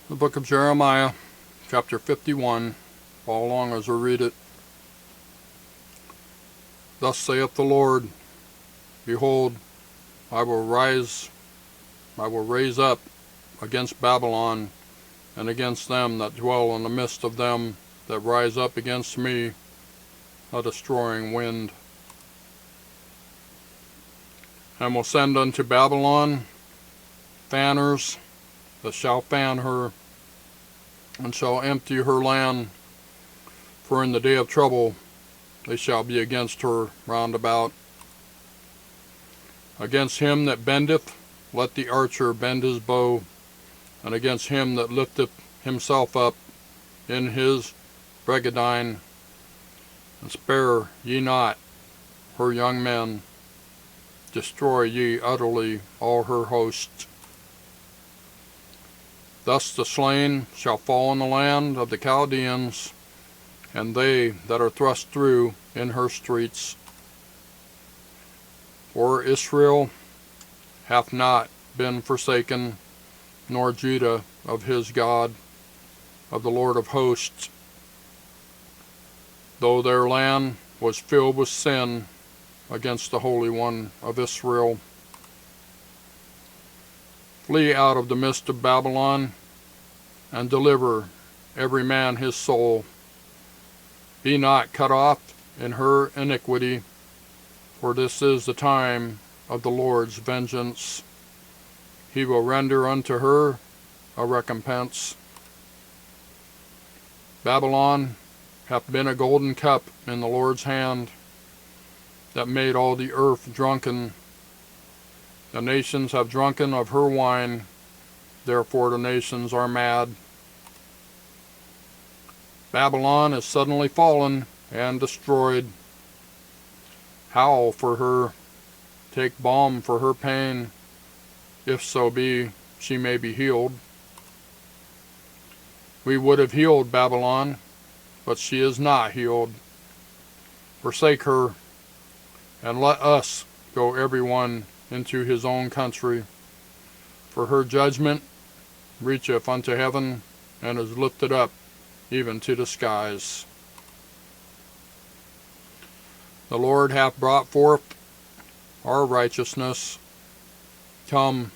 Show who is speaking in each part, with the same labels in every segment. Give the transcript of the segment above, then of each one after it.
Speaker 1: The book of Jeremiah, chapter 51. Follow along as I read it. Thus saith the Lord, Behold, I will raise up against Babylon, and against them that dwell in the midst of them that rise up against me, a destroying wind. And will send unto Babylon fanners that shall fan her, and shall empty her land, for in the day of trouble they shall be against her round about. Against him that bendeth, let the archer bend his bow, and against him that lifteth himself up in his brigandine, and spare ye not her young men, destroy ye utterly all her hosts. Thus the slain shall fall in the land of the Chaldeans, and they that are thrust through in her streets. For Israel hath not been forsaken, nor Judah of his God, of the Lord of hosts, though their land was filled with sin against the Holy One of Israel. Flee out of the midst of Babylon, and deliver every man his soul. Be not cut off in her iniquity, for this is the time of the Lord's vengeance. He will render unto her a recompense. Babylon hath been a golden cup in the Lord's hand, that made all the earth drunken. The nations have drunken of her wine, therefore the nations are mad. Babylon is suddenly fallen and destroyed. Howl for her, take balm for her pain, if so be she may be healed. We would have healed Babylon, but she is not healed. Forsake her, and let us go every one into his own country. For her judgment reacheth unto heaven, and is lifted up even to the skies. The Lord hath brought forth our righteousness. Come,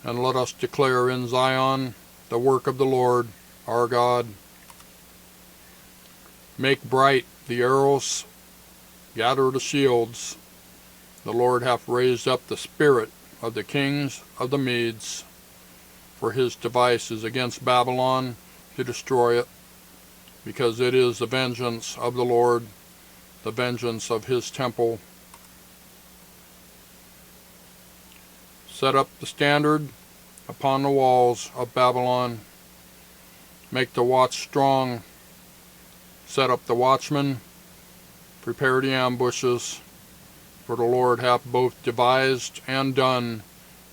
Speaker 1: and let us declare in Zion the work of the Lord our God. Make bright the arrows, gather the shields. The Lord hath raised up the spirit of the kings of the Medes, for his device is against Babylon to destroy it, because it is the vengeance of the Lord, the vengeance of his temple. Set up the standard upon the walls of Babylon. Make the watch strong. Set up the watchmen. Prepare the ambushes. For the Lord hath both devised and done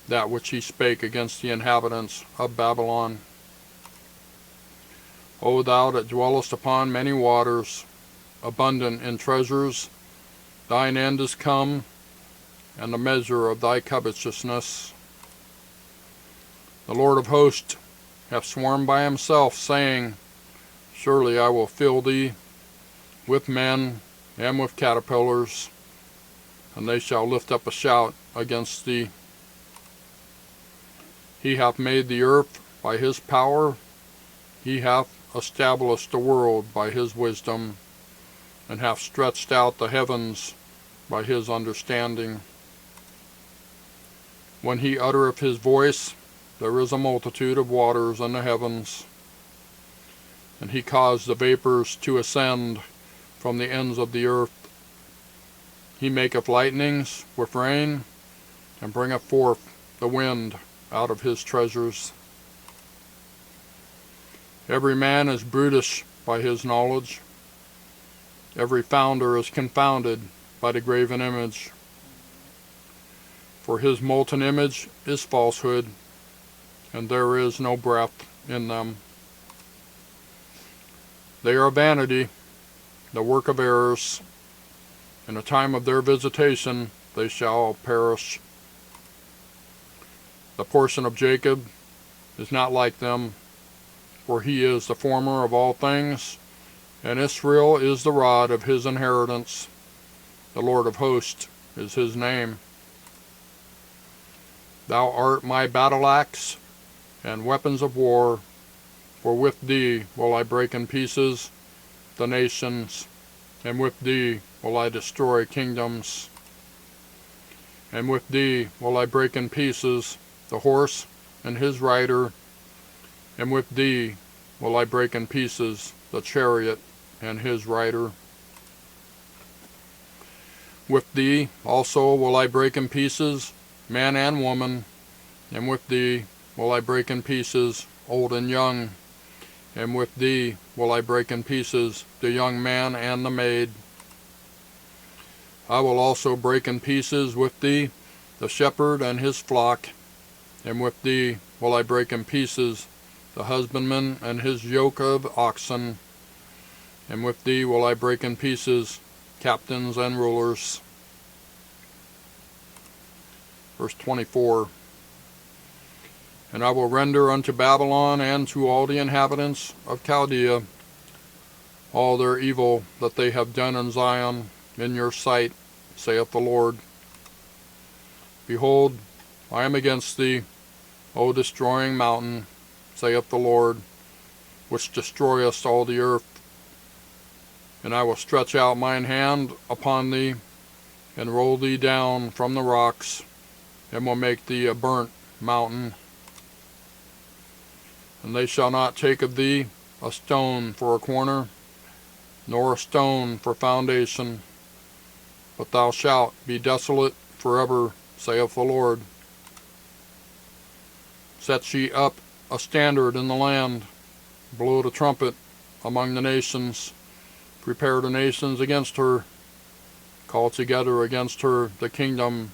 Speaker 1: that which he spake against the inhabitants of Babylon. O thou that dwellest upon many waters, abundant in treasures, thine end is come, and the measure of thy covetousness. The Lord of hosts hath sworn by himself, saying, Surely I will fill thee with men and with caterpillars, and they shall lift up a shout against thee. He hath made the earth by his power, he hath established the world by his wisdom, and hath stretched out the heavens by his understanding. When he uttereth his voice, there is a multitude of waters in the heavens, and he caused the vapors to ascend from the ends of the earth. He maketh lightnings with rain, and bringeth forth the wind out of his treasures. Every man is brutish by his knowledge. Every founder is confounded by the graven image. For his molten image is falsehood, and there is no breath in them. They are vanity, the work of errors. In the time of their visitation they shall perish. The portion of Jacob is not like them, for he is the former of all things, and Israel is the rod of his inheritance. The Lord of hosts is his name. Thou art my battle axe and weapons of war, for with thee will I break in pieces the nations, and with thee will I destroy kingdoms. And with thee will I break in pieces the horse and his rider, and with thee will I break in pieces the chariot and his rider. With thee also will I break in pieces man and woman, and with thee will I break in pieces old and young, and with thee will I break in pieces the young man and the maid. I will also break in pieces with thee the shepherd and his flock, and with thee will I break in pieces the husbandman and his yoke of oxen, and with thee will I break in pieces captains and rulers. Verse 24. And I will render unto Babylon and to all the inhabitants of Chaldea all their evil that they have done in Zion in your sight, saith the Lord. Behold, I am against thee, O destroying mountain, saith the Lord, which destroyest all the earth. And I will stretch out mine hand upon thee, and roll thee down from the rocks, and will make thee a burnt mountain. And they shall not take of thee a stone for a corner, nor a stone for foundation, but thou shalt be desolate forever, saith the Lord. Set ye up a standard in the land, blow the trumpet among the nations, prepare the nations against her, call together against her the kingdom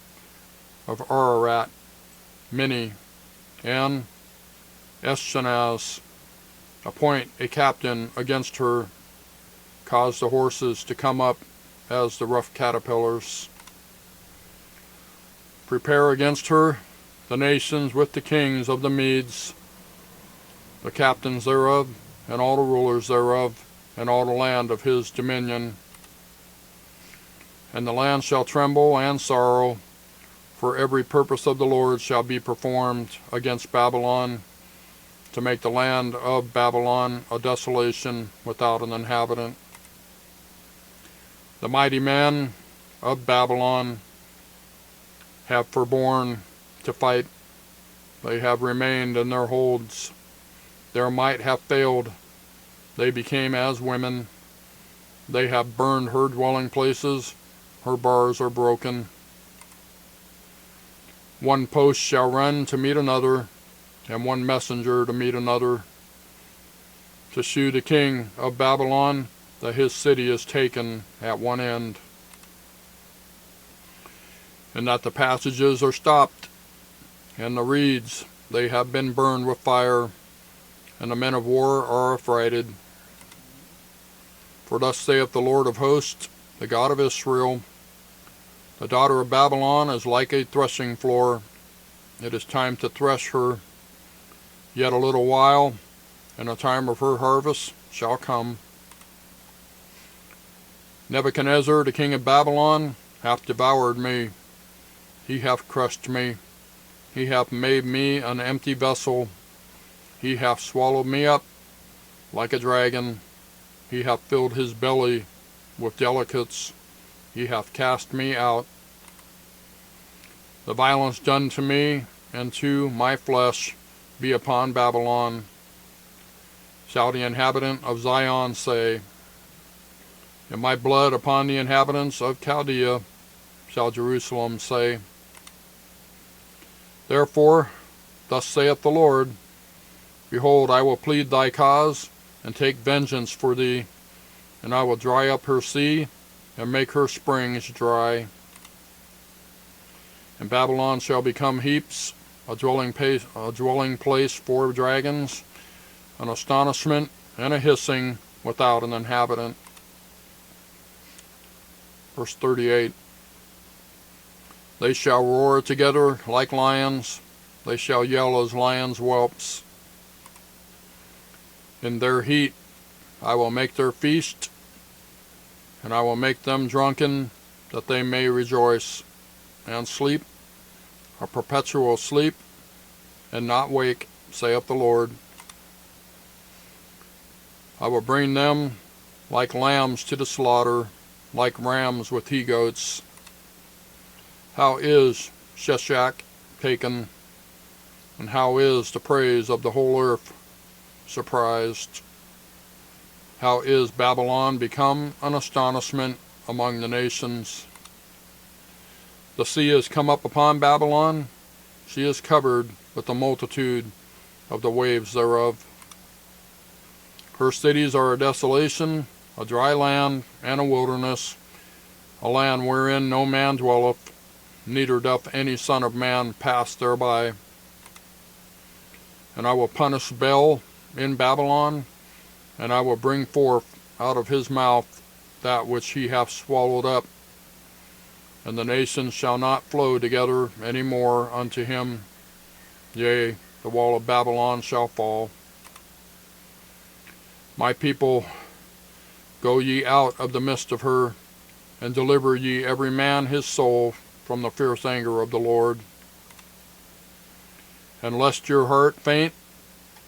Speaker 1: of Ararat, Minni, and Eschenaz, appoint a captain against her, cause the horses to come up as the rough caterpillars. Prepare against her the nations with the kings of the Medes, the captains thereof, and all the rulers thereof, and all the land of his dominion. And the land shall tremble and sorrow, for every purpose of the Lord shall be performed against Babylon, to make the land of Babylon a desolation without an inhabitant. The mighty men of Babylon have forborne to fight. They have remained in their holds. Their might hath failed. They became as women. They have burned her dwelling places. Her bars are broken. One post shall run to meet another, and one messenger to meet another, to shew the king of Babylon that his city is taken at one end, and that the passages are stopped, and the reeds they have been burned with fire, and the men of war are affrighted. For thus saith the Lord of hosts, the God of Israel, the daughter of Babylon is like a threshing floor. It is time to thresh her. Yet a little while, and the time of her harvest shall come. Nebuchadnezzar, the king of Babylon, hath devoured me. He hath crushed me. He hath made me an empty vessel. He hath swallowed me up like a dragon. He hath filled his belly with delicates. He hath cast me out. The violence done to me and to my flesh be upon Babylon, shall the inhabitant of Zion say, and my blood upon the inhabitants of Chaldea, shall Jerusalem say. Therefore, thus saith the Lord, behold, I will plead thy cause, and take vengeance for thee, and I will dry up her sea, and make her springs dry. And Babylon shall become heaps, a dwelling place for dragons, an astonishment and a hissing without an inhabitant. Verse 38. They shall roar together like lions, they shall yell as lions' whelps. In their heat I will make their feast, and I will make them drunken, that they may rejoice and sleep, a perpetual sleep, and not wake, saith the Lord. I will bring them like lambs to the slaughter, like rams with he-goats. How is Sheshach taken, and how is the praise of the whole earth surprised? How is Babylon become an astonishment among the nations? The sea is come up upon Babylon, she is covered with the multitude of the waves thereof. Her cities are a desolation, a dry land, and a wilderness, a land wherein no man dwelleth, neither doth any son of man pass thereby. And I will punish Bel in Babylon, and I will bring forth out of his mouth that which he hath swallowed up, and the nations shall not flow together any more unto him. Yea, the wall of Babylon shall fall. My people, go ye out of the midst of her, and deliver ye every man his soul from the fierce anger of the Lord. And lest your heart faint,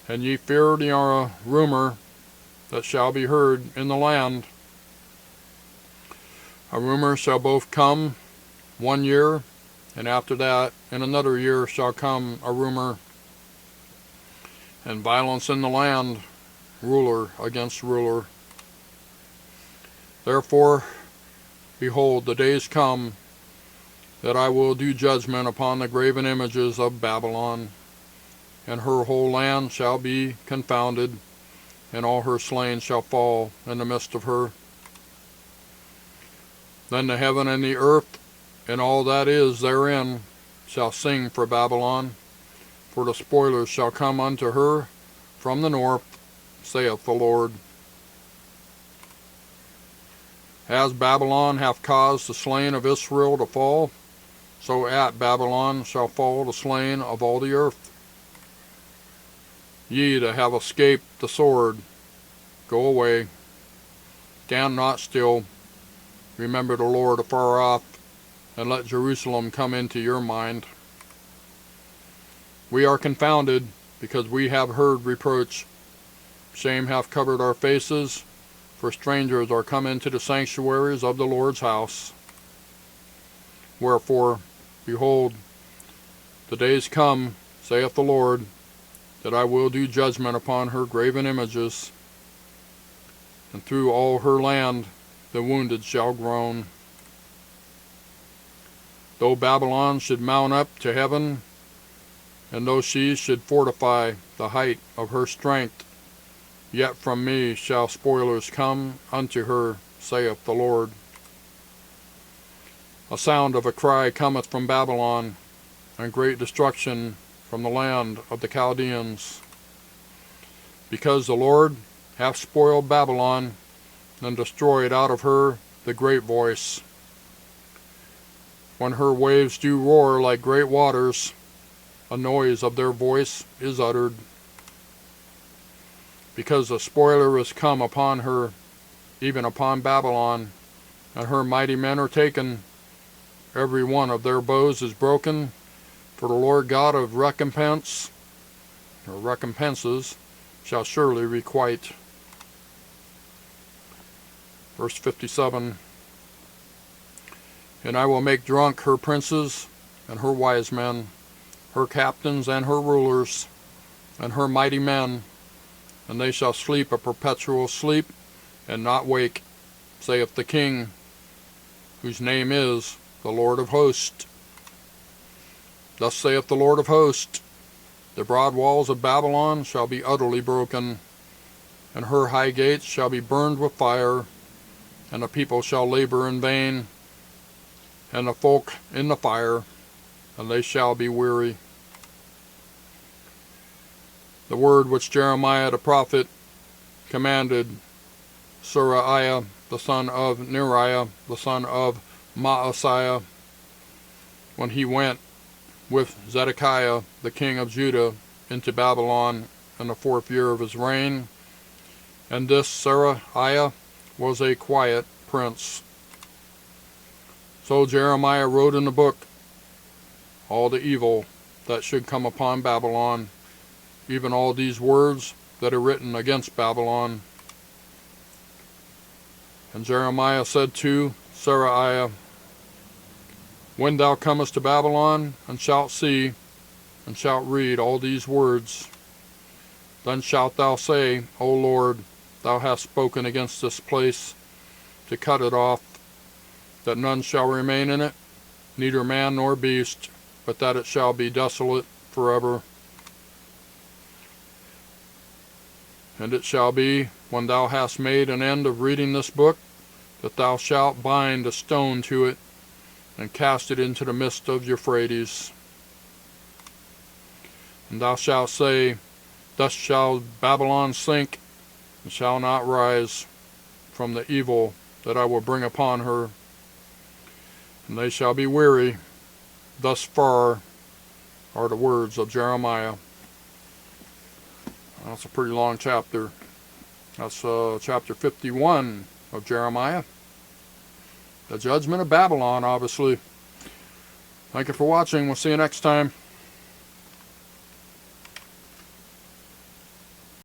Speaker 1: and ye fear the rumor that shall be heard in the land. A rumor shall both come 1 year, and after that in another year shall come a rumor, and violence in the land, ruler against ruler. Therefore, behold, the days come that I will do judgment upon the graven images of Babylon, and her whole land shall be confounded, and all her slain shall fall in the midst of her. Then the heaven and the earth, and all that is therein, shall sing for Babylon, for the spoilers shall come unto her from the north, saith the Lord. As Babylon hath caused the slain of Israel to fall, so at Babylon shall fall the slain of all the earth. Ye that have escaped the sword, go away. Stand not still. Remember the Lord afar off, and let Jerusalem come into your mind. We are confounded, because we have heard reproach. Shame hath covered our faces, for strangers are come into the sanctuaries of the Lord's house. Wherefore, behold, the days come, saith the Lord, that I will do judgment upon her graven images, and through all her land the wounded shall groan. Though Babylon should mount up to heaven, and though she should fortify the height of her strength, yet from me shall spoilers come unto her, saith the Lord. A sound of a cry cometh from Babylon, and great destruction from the land of the Chaldeans. Because the Lord hath spoiled Babylon, and destroyed out of her the great voice. When her waves do roar like great waters, a noise of their voice is uttered. Because the spoiler is come upon her, even upon Babylon, and her mighty men are taken, every one of their bows is broken, for the Lord God of recompense, or recompenses, shall surely requite. Verse 57, And I will make drunk her princes, and her wise men, her captains and her rulers, and her mighty men, and they shall sleep a perpetual sleep, and not wake, saith the King, whose name is the Lord of hosts. Thus saith the Lord of hosts, The broad walls of Babylon shall be utterly broken, and her high gates shall be burned with fire, and the people shall labor in vain, and the folk in the fire, and they shall be weary. The word which Jeremiah the prophet commanded Seraiah the son of Neriah, the son of Maaseiah, when he went with Zedekiah the king of Judah into Babylon in the 4th year of his reign, And this Seraiah was a quiet prince. So Jeremiah wrote in the book all the evil that should come upon Babylon, even all these words that are written against Babylon. And Jeremiah said to Seraiah, when thou comest to Babylon, and shalt see, and shalt read all these words, then shalt thou say, O Lord, thou hast spoken against this place, to cut it off, that none shall remain in it, neither man nor beast, but that it shall be desolate forever. And it shall be, when thou hast made an end of reading this book, that thou shalt bind a stone to it, and cast it into the midst of Euphrates. And thou shalt say, thus shall Babylon sink, and shall not rise from the evil that I will bring upon her. And they shall be weary. Thus far are the words of Jeremiah. That's a pretty long chapter. That's chapter 51 of Jeremiah. The judgment of Babylon, obviously. Thank you for watching. We'll see you next time.